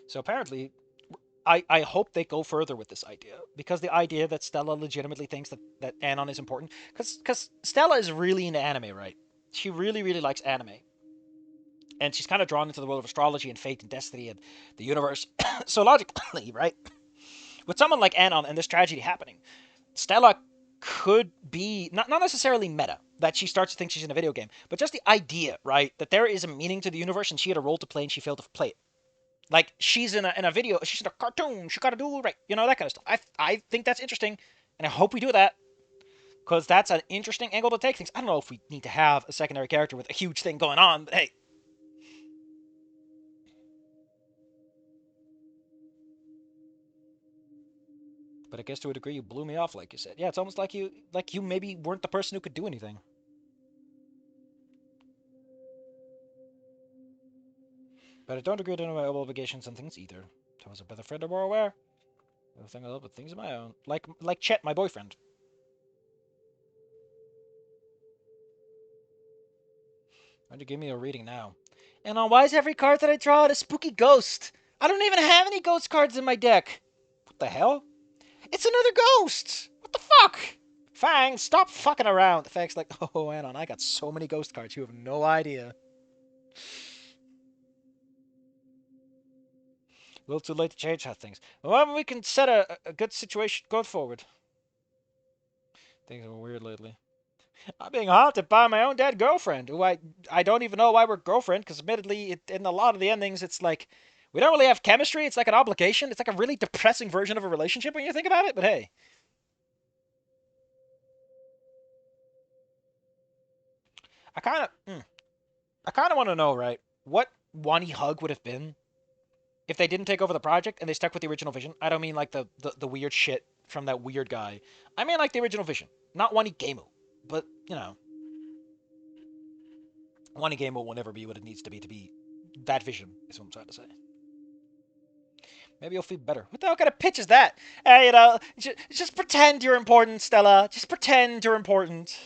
So apparently, I hope they go further with this idea, because the idea that Stella legitimately thinks that Anon is important, because Stella is really into anime, right? She really, really likes anime. And she's kind of drawn into the world of astrology and fate and destiny and the universe. So logically, right, with someone like Anon and this tragedy happening, Stella could be not necessarily meta, that she starts to think she's in a video game, but just the idea, right, that there is a meaning to the universe and she had a role to play and she failed to play it. Like she's in a video, she's in a cartoon, she gotta do right, that kind of stuff. I think that's interesting, and I hope we do that, because that's an interesting angle to take things. I don't know if we need to have a secondary character with a huge thing going on, but hey. But I guess to a degree, you blew me off, like you said. Yeah, it's almost like you maybe weren't the person who could do anything. But I don't agree to my obligations and things either. I was a better friend or more aware. The thing I love with things of my own, like Chet, my boyfriend. Why'd you give me a reading now? And on why is every card that I draw a spooky ghost? I don't even have any ghost cards in my deck. What the hell? It's another ghost! What the fuck? Fang, stop fucking around. Fang's like, oh, Anon, I got so many ghost cards, you have no idea. A little too late to change how things. Well, we can set a good situation going forward. Things are weird lately. I'm being haunted by my own dead girlfriend, who I don't even know why we're girlfriend, because admittedly, in a lot of the endings, it's like, we don't really have chemistry, it's like an obligation, it's like a really depressing version of a relationship when you think about it, but hey. I kind of, I kind of want to know, right, what Wani Hug would have been if they didn't take over the project and they stuck with the original vision. I don't mean like the weird shit from that weird guy. I mean like the original vision. Not Wani Gemu. But, Wani Gemu will never be what it needs to be that vision, is what I'm trying to say. Maybe you'll feel better. What the hell kind of pitch is that? Hey, just pretend you're important, Stella. Just pretend you're important.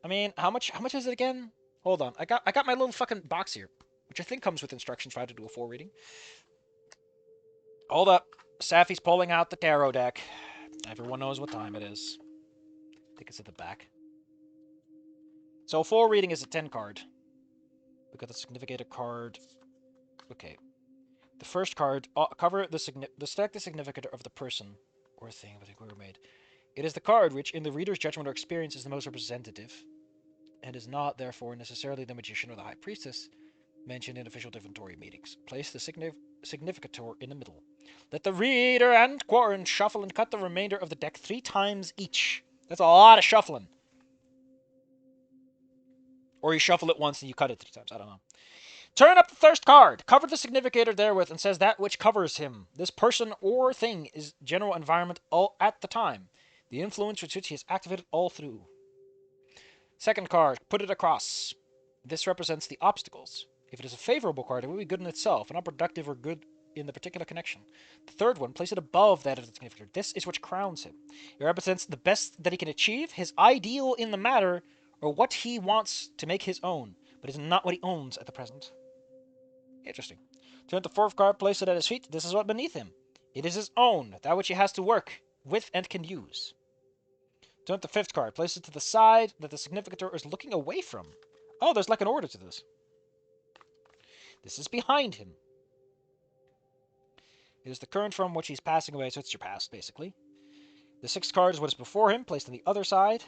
I mean, how much is it again? Hold on. I got my little fucking box here, which I think comes with instructions for how to do a full reading. Hold up. Safi's pulling out the tarot deck. Everyone knows what time it is. I think it's at the back. So a full reading is a 10 card. We got the significator card. Okay. The first card, cover the select the significator of the person or thing with a made. It is the card which, in the reader's judgment or experience, is the most representative, and is not, therefore, necessarily the magician or the high priestess mentioned in official divinatory meetings. Place the significator in the middle. Let the reader and Quarren shuffle and cut the remainder of the deck 3 times each. That's a lot of shuffling. Or you shuffle it once and you cut it 3 times. I don't know. Turn up the thirst card. Cover the significator therewith and says that which covers him. This person or thing is general environment all at the time. The influence with which he is activated all through. Second card, put it across. This represents the obstacles. If it is a favorable card, it will be good in itself, and not productive or good in the particular connection. The third one, place it above that of the significator. This is what crowns him. It represents the best that he can achieve, his ideal in the matter, or what he wants to make his own, but is not what he owns at the present. Interesting. Turn the fourth card, place it at his feet. This is what beneath him. It is his own, that which he has to work with and can use. Turn the fifth card, place it to the side that the significator is looking away from. Oh, there's like an order to this. This is behind him. It is the current from which he's passing away, so it's your past, basically. The sixth card is what is before him, placed on the other side.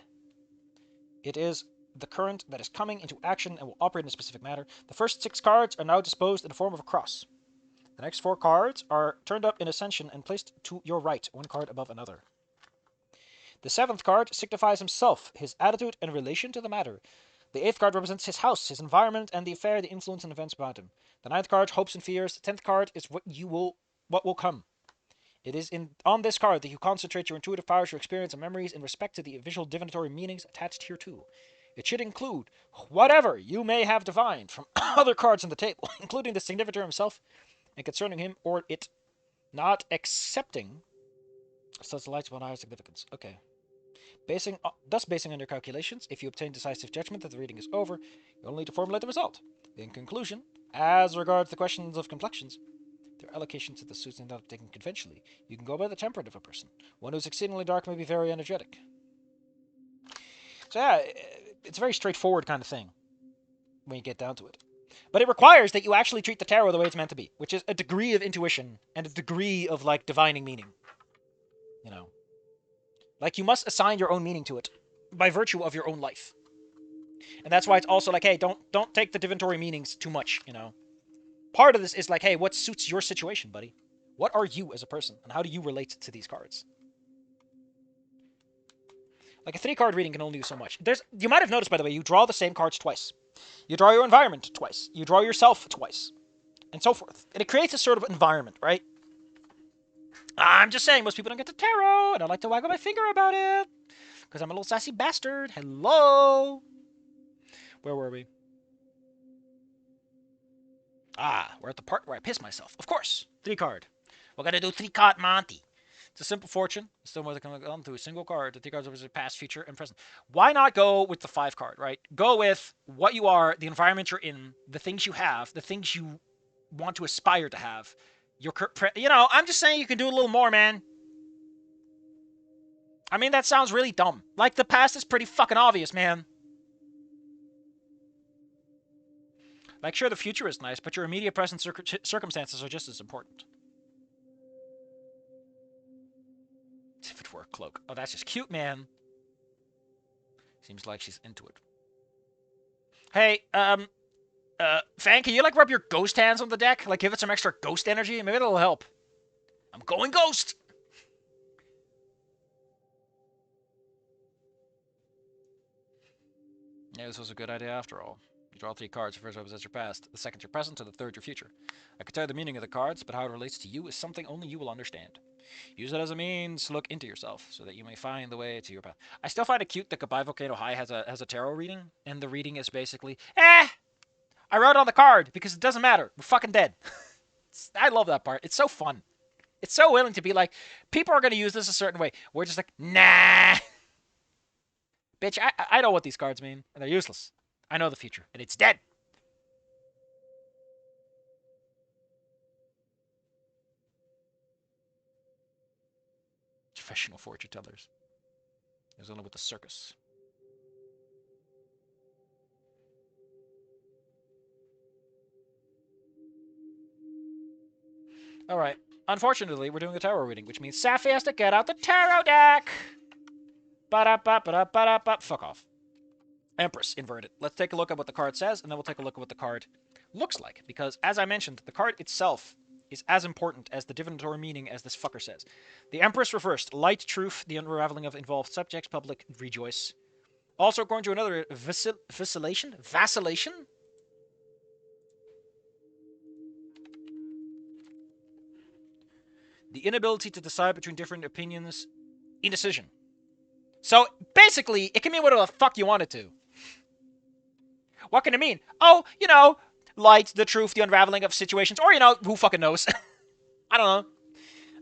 It is the current that is coming into action and will operate in a specific manner. The first 6 cards are now disposed in the form of a cross. The next 4 cards are turned up in ascension and placed to your right, 1 card above another. The 7th card signifies himself, his attitude and relation to the matter. The 8th card represents his house, his environment, and the affair, the influence, and events about him. The 9th card, hopes and fears. The 10th card is what will come. It is on this card that you concentrate your intuitive powers, your experience, and memories in respect to the visual divinatory meanings attached hereto. It should include whatever you may have divined from other cards on the table, including the significator himself, and concerning him or it, not accepting such lights upon higher significance. Okay. Thus, basing on your calculations, if you obtain decisive judgment that the reading is over, you only need to formulate the result. In conclusion, as regards the questions of complexions, their allocation to the suits is not taken conventionally. You can go by the temperament of a person. One who's exceedingly dark may be very energetic. So yeah, it's a very straightforward kind of thing when you get down to it. But it requires that you actually treat the tarot the way it's meant to be, which is a degree of intuition and a degree of like divining meaning. You know, like you must assign your own meaning to it by virtue of your own life. And that's why it's also like, hey, don't take the divinatory meanings too much, you know. Part of this is like, hey, what suits your situation, buddy? What are you as a person, and how do you relate to these cards? Like a 3-card reading can only do so much. You might have noticed, by the way, you draw the same cards twice. You draw your environment twice. You draw yourself twice, and so forth. And it creates a sort of environment, right? I'm just saying, most people don't get the tarot, and I like to waggle my finger about it because I'm a little sassy bastard. Hello. Where were we? We're at the part where I piss myself. Of course, 3-card. We're gonna do 3-card Monty. It's a simple fortune. Still more than coming on to a single card. The 3 cards represent past, future, and present. Why not go with the 5-card, right? Go with what you are, the environment you're in, the things you have, the things you want to aspire to have. I'm just saying you can do a little more, man. I mean, that sounds really dumb. Like, the past is pretty fucking obvious, man. Like, sure, the future is nice, but your immediate present circumstances are just as important. If it were a cloak. Oh, that's just cute, man. Seems like she's into it. Hey, Fan, can you, like, rub your ghost hands on the deck? Like, give it some extra ghost energy? Maybe it'll help. I'm going ghost! Yeah, this was a good idea after all. You draw 3 cards. The first represents your past, the second your present, and the third your future. I could tell you the meaning of the cards, but how it relates to you is something only you will understand. Use it as a means to look into yourself, so that you may find the way to your path. I still find it cute that Goodbye Volcano High has a tarot reading, and the reading is basically, I wrote on the card because it doesn't matter. We're fucking dead. I love that part. It's so fun. It's so willing to be like, people are going to use this a certain way. We're just like, nah. Bitch, I know what these cards mean, and they're useless. I know the future, and it's dead. Professional fortune tellers. There's only with the circus. Alright. Unfortunately, we're doing a tarot reading, which means Sapphire has to get out the tarot deck! Ba-da-ba-ba-da-ba-da-ba. Fuck off. Empress, inverted. Let's take a look at what the card says, and then we'll take a look at what the card looks like. Because, as I mentioned, the card itself is as important as the divinatory meaning as this fucker says. The Empress reversed. Light, truth, the unraveling of involved subjects, public, rejoice. Also, according to another vacillation? Vacillation? The inability to decide between different opinions. Indecision. So, basically, it can mean whatever the fuck you want it to. What can it mean? Oh, light, the truth, the unraveling of situations, or, who fucking knows? I don't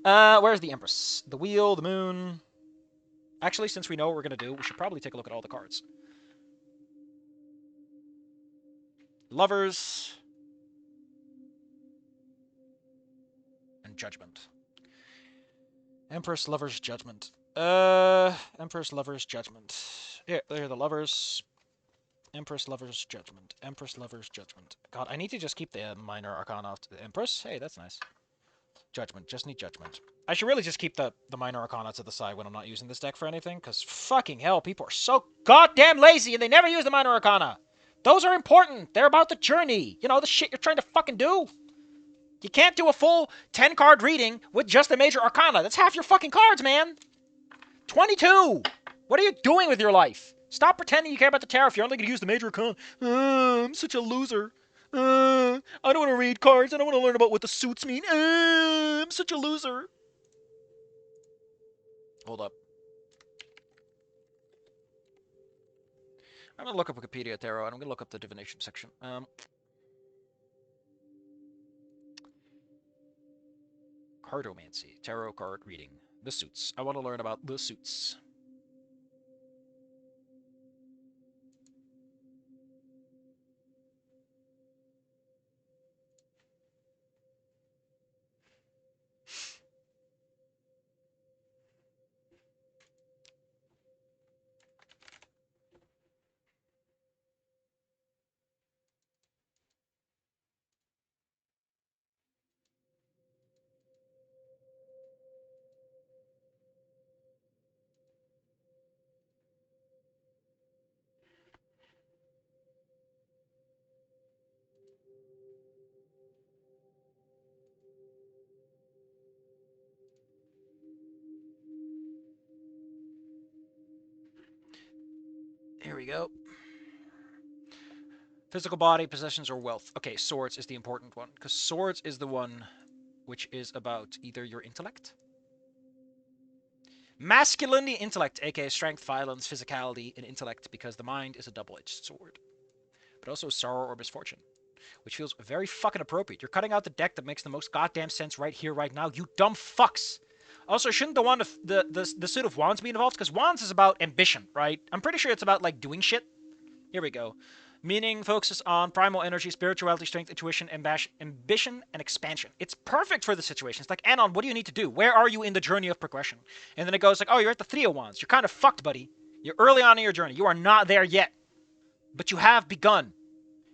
know. Where's the Empress? The wheel, the moon. Actually, since we know what we're going to do, we should probably take a look at all the cards. Lovers. And Judgment. Empress, Lovers, Judgment. Empress, Lovers, Judgment. Here, there are the Lovers. Empress, Lovers, Judgment. Empress, Lovers, Judgment. God, I need to just keep the minor arcana off to the Empress. Hey, that's nice. Judgment. Just need Judgment. I should really just keep the minor arcana to the side when I'm not using this deck for anything, because fucking hell, people are so goddamn lazy and they never use the minor arcana. Those are important. They're about the journey. The shit you're trying to fucking do. You can't do a full 10-card reading with just the major arcana. That's half your fucking cards, man. 22. What are you doing with your life? Stop pretending you care about the tarot if you're only going to use the major arcana. I'm such a loser. I don't want to read cards. I don't want to learn about what the suits mean. I'm such a loser. Hold up. I'm going to look up Wikipedia Tarot, and I'm going to look up the divination section. Cardomancy. Tarot card reading. The suits. I want to learn about the suits. we go. Physical body, possessions, or wealth. Okay, swords is the important one, because swords is the one which is about either your intellect, masculinity, intellect, aka strength, violence, physicality, and intellect, because the mind is a double-edged sword, but also sorrow or misfortune, which feels very fucking appropriate. You're cutting out the deck that makes the most goddamn sense right here, right now, you dumb fucks. Also, shouldn't the one of the suit of wands be involved? Because wands is about ambition, right? I'm pretty sure it's about like doing shit. Here we go. Meaning focuses on primal energy, spirituality, strength, intuition, ambition, and expansion. It's perfect for the situation. It's like, Anon, what do you need to do? Where are you in the journey of progression? And then it goes like, oh, you're at the Three of Wands. You're kind of fucked, buddy. You're early on in your journey. You are not there yet. But you have begun.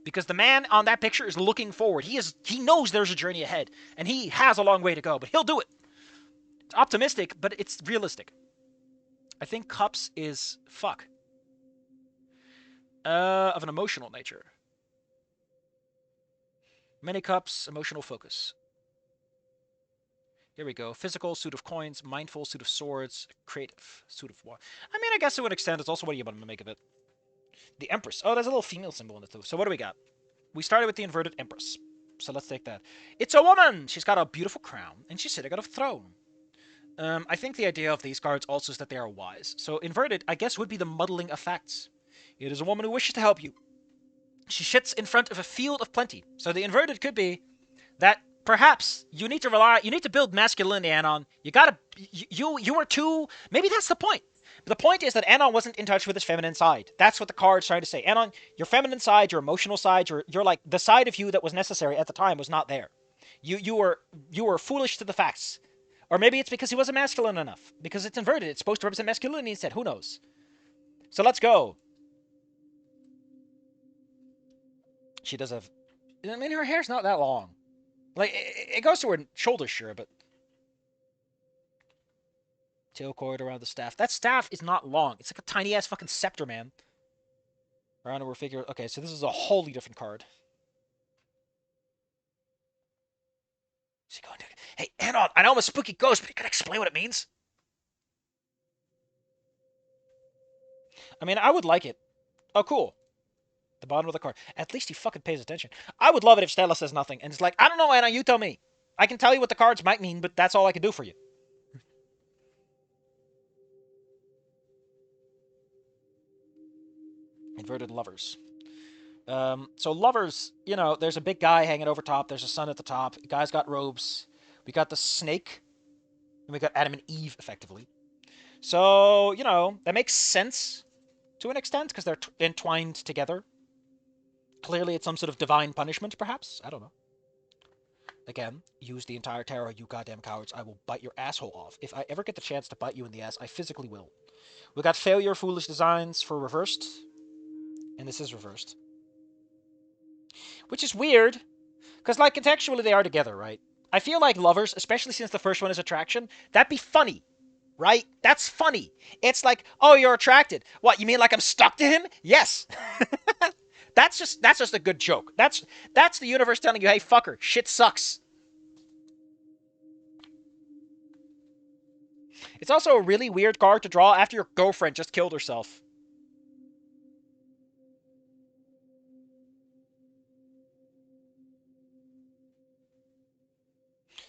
Because the man on that picture is looking forward. He knows there's a journey ahead. And he has a long way to go, but he'll do it. It's optimistic, but it's realistic. I think Cups is fuck. Of an emotional nature. Many cups, emotional focus. Here we go. Physical, suit of coins. Mindful, suit of swords. Creative, suit of war. I mean, I guess to an extent, it's also what you want to make of it. The Empress. Oh, there's a little female symbol in it, too. So what do we got? We started with the inverted Empress. So let's take that. It's a woman! She's got a beautiful crown, and she's sitting on a throne. I think the idea of these cards also is that they are wise. So inverted, I guess, would be the muddling effects. It is a woman who wishes to help you. She sits in front of a field of plenty. So the inverted could be that perhaps you need to build masculinity, Anon. You are too, maybe that's the point. But the point is that Anon wasn't in touch with his feminine side. That's what the card's trying to say. Anon, your feminine side, your emotional side, you're like, the side of you that was necessary at the time was not there. You were foolish to the facts. Or maybe it's because he wasn't masculine enough. Because it's inverted. It's supposed to represent masculinity instead. Who knows? So let's go. She does have... I mean, her hair's not that long. Like, it goes to her shoulders, sure, but... Tail cord around the staff. That staff is not long. It's like a tiny-ass fucking scepter, man. Around her figure... Okay, so this is a wholly different card. Is he going to... Hey, Anon, I know I'm a spooky ghost, but you gotta explain what it means. I mean, I would like it. Oh, cool. The bottom of the card. At least he fucking pays attention. I would love it if Stella says nothing, and it's like, I don't know, Anna, you tell me. I can tell you what the cards might mean, but that's all I can do for you. Inverted lovers. So lovers, you know, there's a big guy hanging over top. There's a sun at the top. The guy's got robes. We got the snake. And we got Adam and Eve, effectively. So, you know, that makes sense to an extent, because they're entwined together. Clearly, it's some sort of divine punishment, perhaps. I don't know. Again, use the entire tarot, you goddamn cowards. I will bite your asshole off. If I ever get the chance to bite you in the ass, I physically will. We got failure, foolish designs for reversed. And this is reversed. Which is weird. Because, like, contextually, they are together, right? I feel like lovers, especially since the first one is attraction, that'd be funny. Right? That's funny. It's like, oh, you're attracted. What, you mean like I'm stuck to him? Yes. That's just a good joke. That's the universe telling you, hey, fucker, shit sucks. It's also a really weird card to draw after your girlfriend just killed herself.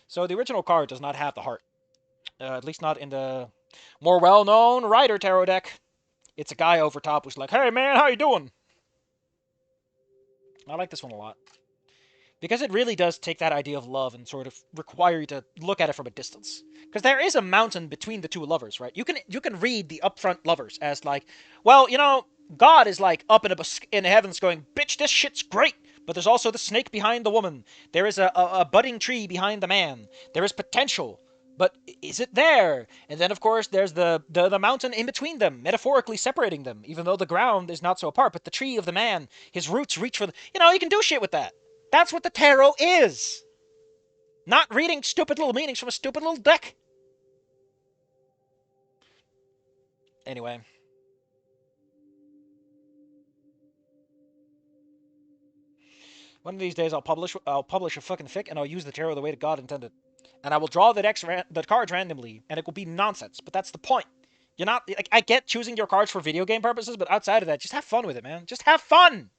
So the original card does not have the heart. At least not in the more well-known Rider Tarot deck. It's a guy over top who's like, hey, man, how you doing? I like this one a lot. Because it really does take that idea of love and sort of require you to look at it from a distance. Because there is a mountain between the two lovers, right? You can read the upfront lovers as like, well, you know, God is like up in the heavens going, bitch, this shit's great. But there's also the snake behind the woman. There is a budding tree behind the man. There is potential. But is it there? And then, of course, there's the mountain in between them, metaphorically separating them, even though the ground is not so apart. But the tree of the man, his roots reach for the... You know, you can do shit with that. That's what the tarot is. Not reading stupid little meanings from a stupid little deck. Anyway. One of these days I'll publish a fucking fic and I'll use the tarot the way that God intended. And I will draw the cards randomly, and it will be nonsense. But that's the point. You're not like I get choosing your cards for video game purposes, but outside of that, just have fun with it, man. Just have fun.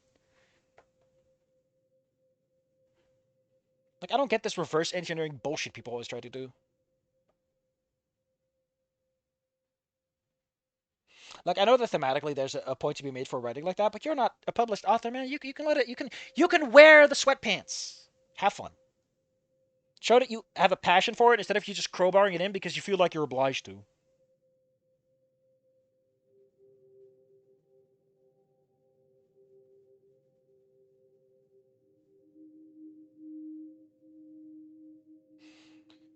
Like I don't get this reverse engineering bullshit people always try to do. Like I know that thematically there's a point to be made for writing like that, but you're not a published author, man. You can let it. You can wear the sweatpants. Have fun. Show that you have a passion for it instead of you just crowbarring it in because you feel like you're obliged to.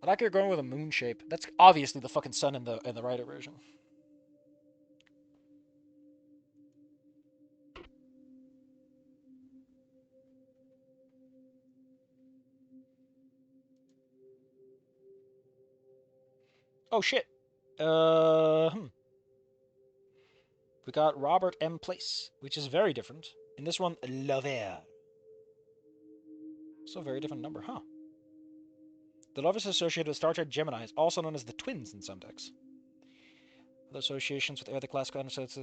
I like you're going with a moon shape. That's obviously the fucking sun in the writer version. Oh shit. Hmm. We got Robert M. Place, which is very different. In this one, Lover. So very different number, huh? The love is associated with Star Trek Gemini, also known as the twins in some decks. Other associations with other classical concepts: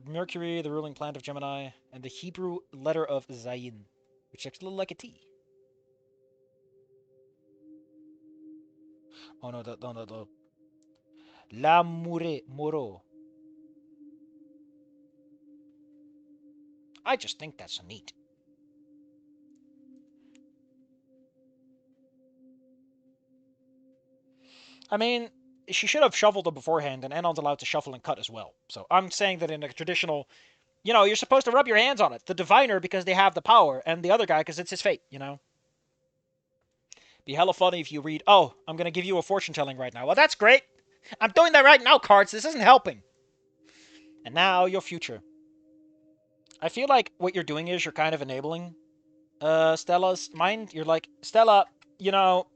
Mercury, the ruling planet of Gemini, and the Hebrew letter of Zayin, which looks a little like a T. Oh no, no. La Moro. I just think that's neat. I mean, she should have shuffled them beforehand, and Anon's allowed to shuffle and cut as well. So I'm saying that in a traditional, you're supposed to rub your hands on it. The diviner because they have the power, and the other guy because it's his fate. Be hella funny if you read, oh, I'm gonna give you a fortune telling right now. Well, that's great. I'm doing that right now, cards. This isn't helping. And now your future. I feel like what you're doing is you're kind of enabling Stella's mind. You're like, Stella, you know,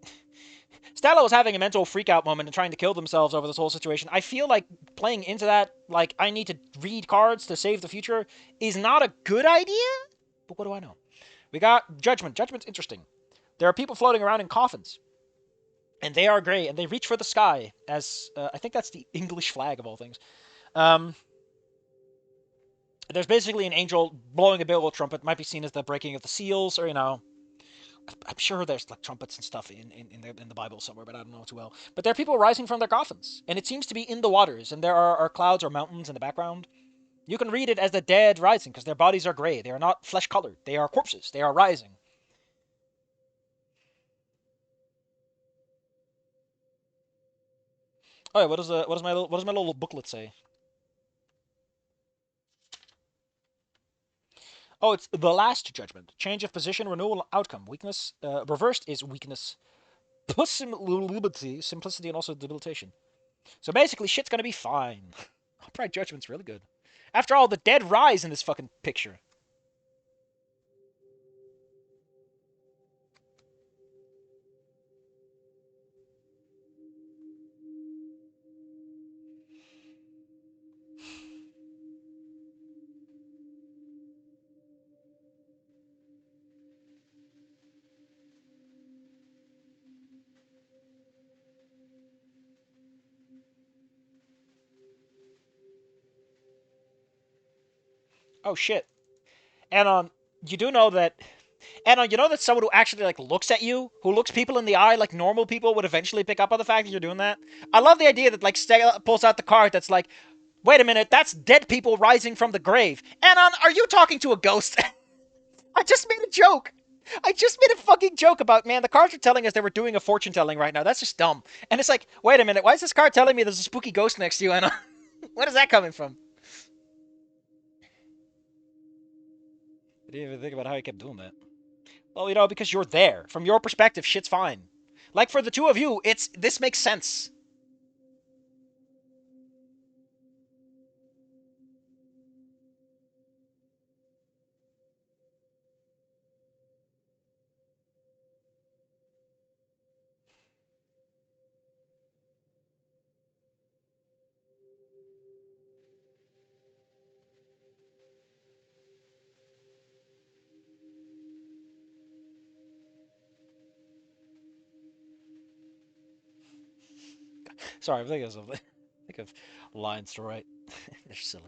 Stella was having a mental freakout moment and trying to kill themselves over this whole situation. I feel like playing into that, like, I need to read cards to save the future, is not a good idea. But what do I know? We got Judgment. Judgment's interesting. There are people floating around in coffins, and they are gray, and they reach for the sky, as I think that's the English flag of all things. Um, there's basically an angel blowing a big old trumpet. Might be seen as the breaking of the seals, or I'm sure there's like trumpets and stuff in the Bible somewhere, but I don't know too well. But there are people rising from their coffins, and it seems to be in the waters, and there are clouds or mountains in the background. You can read it as the dead rising because their bodies are gray. They are not flesh colored. They are corpses. They are rising. Oh, yeah, what does my little booklet say? Oh, it's the last judgment. Change of position, renewal, outcome. Weakness. Reversed is weakness. Plus simplicity, and also debilitation. So basically, shit's gonna be fine. Upright Judgment's really good. After all, the dead rise in this fucking picture. Oh shit. And you do know that. And you know that someone who actually like looks at you, who looks people in the eye like normal people would eventually pick up on the fact that you're doing that. I love the idea that like Stella pulls out the card that's like, wait a minute, that's dead people rising from the grave. Anon, are you talking to a ghost? I just made a joke. I just made a fucking joke about, man, the cards are telling us they were doing a fortune telling right now. That's just dumb. And it's like, wait a minute, why is this card telling me there's a spooky ghost next to you, Anna? What is that coming from? I didn't even think about how I kept doing that. Well, because you're there. From your perspective, shit's fine. Like for the two of you, this makes sense. Sorry, I'm thinking of something. think of lines to write. They're silly.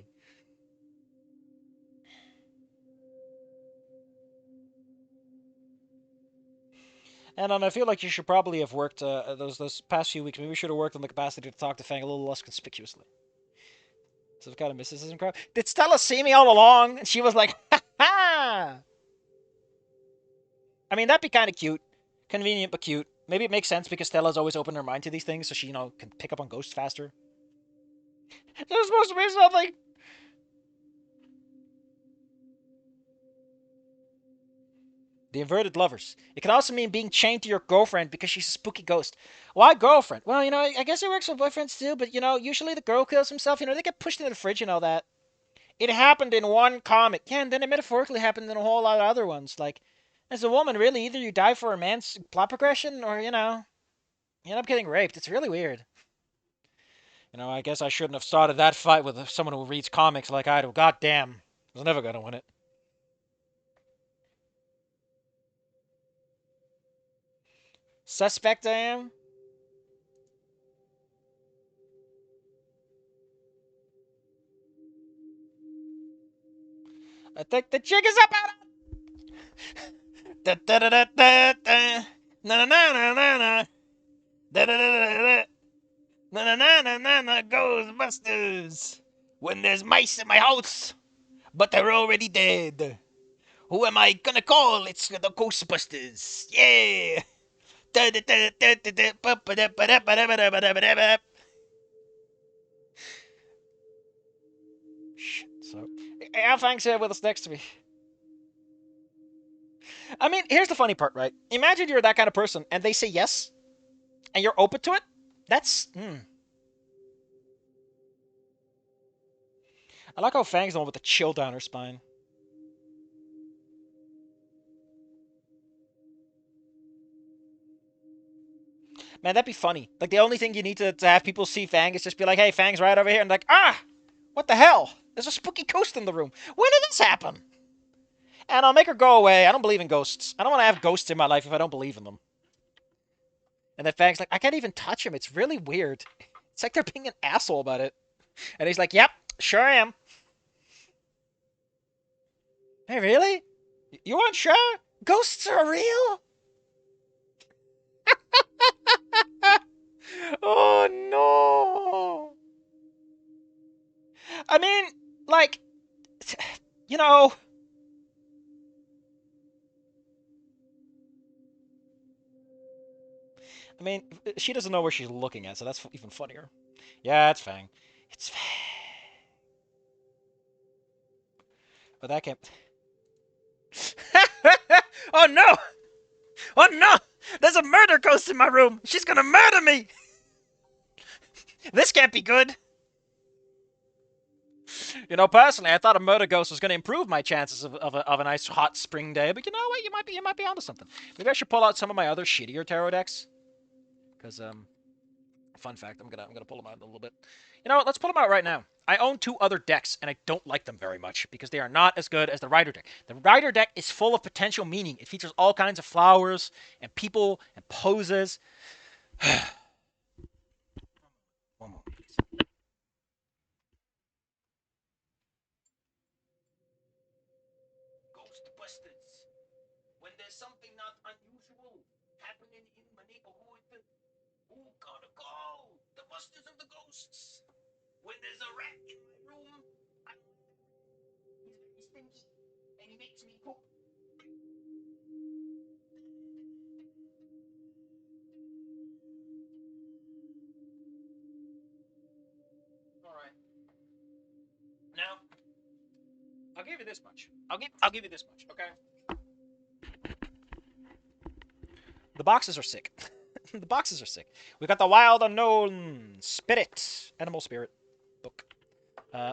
And I feel like you should probably have worked those past few weeks. Maybe you should have worked on the capacity to talk to Fang a little less conspicuously. So kind of mysticism crap. Did Stella see me all along? And she was like, ha ha! I mean, that'd be kind of cute. Convenient, but cute. Maybe it makes sense because Stella's always opened her mind to these things, so she, can pick up on ghosts faster. There's supposed to be something. The inverted lovers. It can also mean being chained to your girlfriend because she's a spooky ghost. Why girlfriend? Well, I guess it works with boyfriends too, but, usually the girl kills himself. They get pushed into the fridge and all that. It happened in one comic. Yeah, and then it metaphorically happened in a whole lot of other ones. Like, as a woman, really, either you die for a man's plot progression or, you end up getting raped. It's really weird. I guess I shouldn't have started that fight with someone who reads comics like I do. God damn. I was never going to win it. Suspect I am? I think the jig is up, Da da da da da da. Na na na na na na. Da da da da da. Na na na na na na. Ghostbusters. When there's mice in my house, but they're already dead. Who am I gonna call? It's the Ghostbusters. Yeah. Shit. So, Al Fang's here with us next to me. I mean, here's the funny part, right? Imagine you're that kind of person, and they say yes, and you're open to it. That's. I like how Fang's the one with the chill down her spine. Man, that'd be funny. Like, the only thing you need to have people see Fang is just be like, hey, Fang's right over here, and like, ah! What the hell? There's a spooky ghost in the room. When did this happen? And I'll make her go away. I don't believe in ghosts. I don't want to have ghosts in my life if I don't believe in them. And then Fang's like, I can't even touch him. It's really weird. It's like they're being an asshole about it. And he's like, yep, sure am. Hey, really? You aren't sure? Ghosts are real? Oh, no. I mean, like, you know, I mean, she doesn't know where she's looking at, so that's even funnier. Yeah, it's Fang. It's Fang. But that can't. Oh no! Oh no! There's a murder ghost in my room! She's gonna murder me! This can't be good! Personally, I thought a murder ghost was gonna improve my chances of a nice hot spring day, but you know what? You might be onto something. Maybe I should pull out some of my other shittier tarot decks. Because, fun fact, I'm gonna pull them out in a little bit. Let's pull them out right now. I own two other decks, and I don't like them very much because they are not as good as the Rider deck. The Rider deck is full of potential meaning. It features all kinds of flowers and people and poses. One more, please. Ghostbusters. When there's something not unusual happening in my neighborhood, who gotta go? The Busters of the Ghosts. When there's a rat in my room, he's very stinky, and he makes me poop. All right. Now, I'll give you this much. I'll give you this much. Okay. The boxes are sick. The boxes are sick. We got the Wild Unknown Spirit, Animal Spirit book.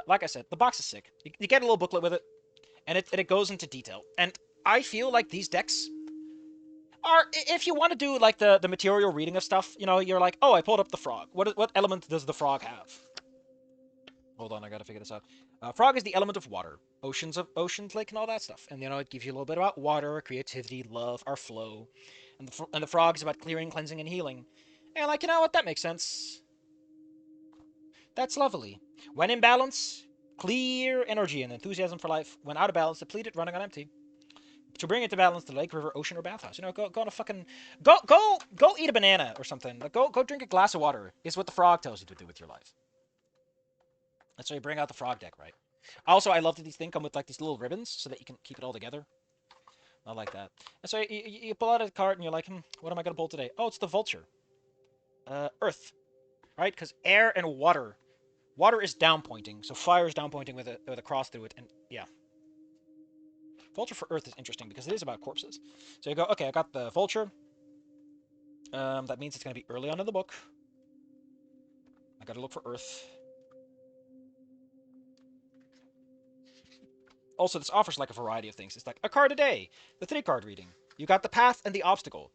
Like I said, the box is sick. You get a little booklet with it, and it goes into detail. And I feel like these decks are, if you want to do like the material reading of stuff, you're like, oh, I pulled up the frog. What element does the frog have? Hold on, I gotta figure this out. Frog is the element of water. Oceans, lake, and all that stuff. And it gives you a little bit about water, creativity, love, our flow. And the frog is about clearing, cleansing, and healing. And like, you know what? That makes sense. That's lovely. When in balance, clear energy and enthusiasm for life. When out of balance, depleted, running on empty. To bring it to balance, the lake, river, ocean, or bathhouse. You know, go on a fucking go eat a banana or something. Like go drink a glass of water. Is what the frog tells you to do with your life. That's why you bring out the frog deck, right? Also, I love that these things come with like these little ribbons so that you can keep it all together. I like that. And so you pull out a card and you're like, what am I gonna pull today? Oh, it's the vulture. Earth, right? Because air and water. Water is down pointing, so fire is down pointing with a cross through it, and yeah. Vulture for Earth is interesting because it is about corpses. So you go, okay, I got the vulture. That means it's going to be early on in the book. I got to look for Earth. Also, this offers like a variety of things. It's like a card a day, the 3-card reading. You got the path and the obstacle,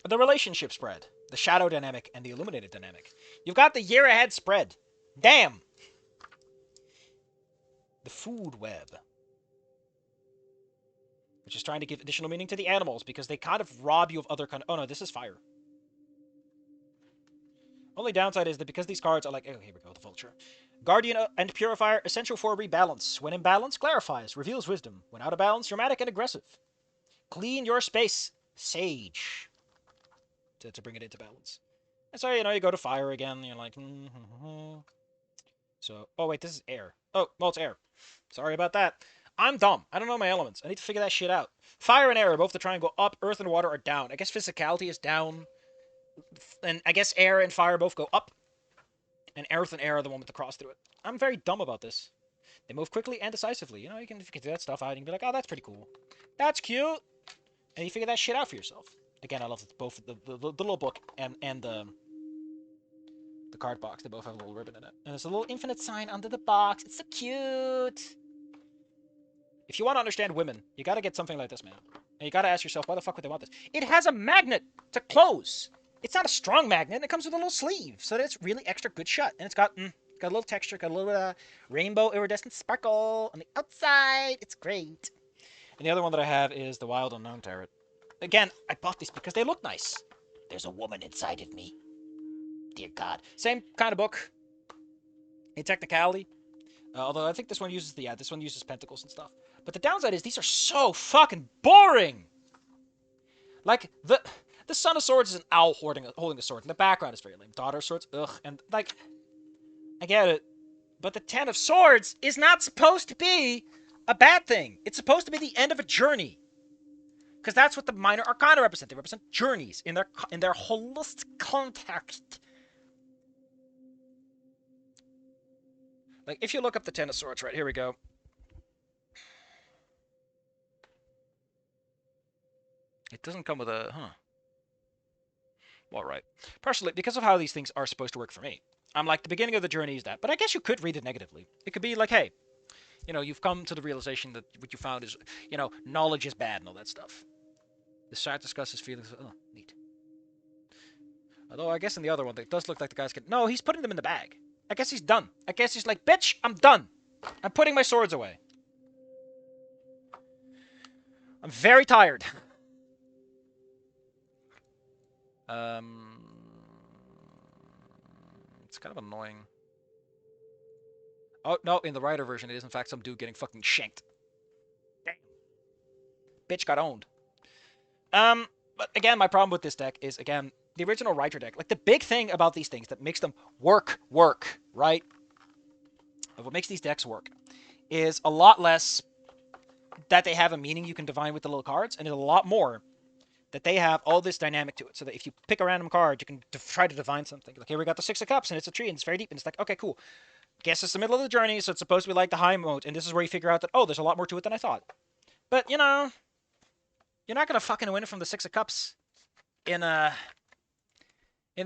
the relationship spread, the shadow dynamic, and the illuminated dynamic. You've got the year ahead spread. Damn. The food web, which is trying to give additional meaning to the animals because they kind of rob you of other kind of... Oh no, this is fire. Only downside is that because these cards are like... Oh, here we go, the vulture. Guardian and Purifier, essential for rebalance. When in balance, clarifies, reveals wisdom. When out of balance, dramatic and aggressive. Clean your space, sage. To bring it into balance. And so, you know, you go to fire again, and you're like... So, oh wait, this is air. Oh, well, it's air. Sorry about that. I'm dumb. I don't know my elements. I need to figure that shit out. Fire and air are both the triangle up. Earth and water are down. I guess physicality is down. And I guess air and fire both go up. And earth and air are the one with the cross through it. I'm very dumb about this. They move quickly and decisively. You know, if you can do that stuff out, you can be like, oh, that's pretty cool. That's cute. And you figure that shit out for yourself. Again, I love both the little book and the card box. They both have a little ribbon in it. And there's a little infinite sign under the box. It's so cute. If you want to understand women, you got to get something like this, man. And you got to ask yourself, why the fuck would they want this? It has a magnet to close. It's not a strong magnet. And it comes with a little sleeve, so that it's really extra good shut. And it's got a little texture, got a little rainbow iridescent sparkle on the outside. It's great. And the other one that I have is the Wild Unknown Tarot. Again, I bought these because they look nice. There's a woman inside of me. Dear God. Same kind of book. In technicality. Although I think this one uses pentacles and stuff. But the downside is these are so fucking boring. Like the Son of Swords is an owl holding a sword. And the background is very lame. Daughter of Swords, ugh. And like, I get it. But the Ten of Swords is not supposed to be a bad thing. It's supposed to be the end of a journey. Because that's what the minor arcana represent. They represent journeys in their holistic context. Like, if you look up the Ten of Swords, right, here we go. It doesn't come with a, Well, right. Personally, because of how these things are supposed to work for me, I'm like, the beginning of the journey is that. But I guess you could read it negatively. It could be like, hey, you know, you've come to the realization that what you found is, you know, knowledge is bad and all that stuff. The side discusses feelings of, oh, neat. Although I guess in the other one, it does look like the guy's getting... No, he's putting them in the bag. I guess he's done. I guess he's like, bitch, I'm done. I'm putting my swords away. I'm very tired. It's kind of annoying. Oh, no, in the writer version, it is in fact some dude getting fucking shanked. Damn. Bitch got owned. But again, my problem with this deck is, again, the original writer deck. Like, the big thing about these things that makes them work, right? What makes these decks work is a lot less that they have a meaning you can divine with the little cards, and a lot more that they have all this dynamic to it. So that if you pick a random card, you can try to divine something. Like, here we got the Six of Cups, and it's a tree, and it's very deep, and it's like, okay, cool. Guess it's the middle of the journey, so it's supposed to be like the high mode, and this is where you figure out that, oh, there's a lot more to it than I thought. But, you know, you're not going to fucking win it from the Six of Cups in the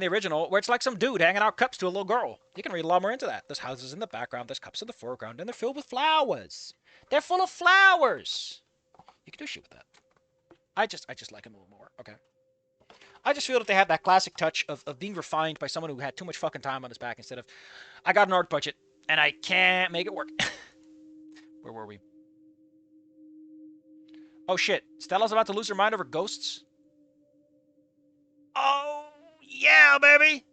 original, where it's like some dude hanging out cups to a little girl. You can read a lot more into that. There's houses in the background, there's cups in the foreground, and they're filled with flowers. They're full of flowers. You can do shit with that. I just like them a little more, okay? I just feel that they have that classic touch of being refined by someone who had too much fucking time on his back instead of, I got an art budget, and I can't make it work. Where were we? Oh, shit. Stella's about to lose her mind over ghosts? Oh, yeah, baby!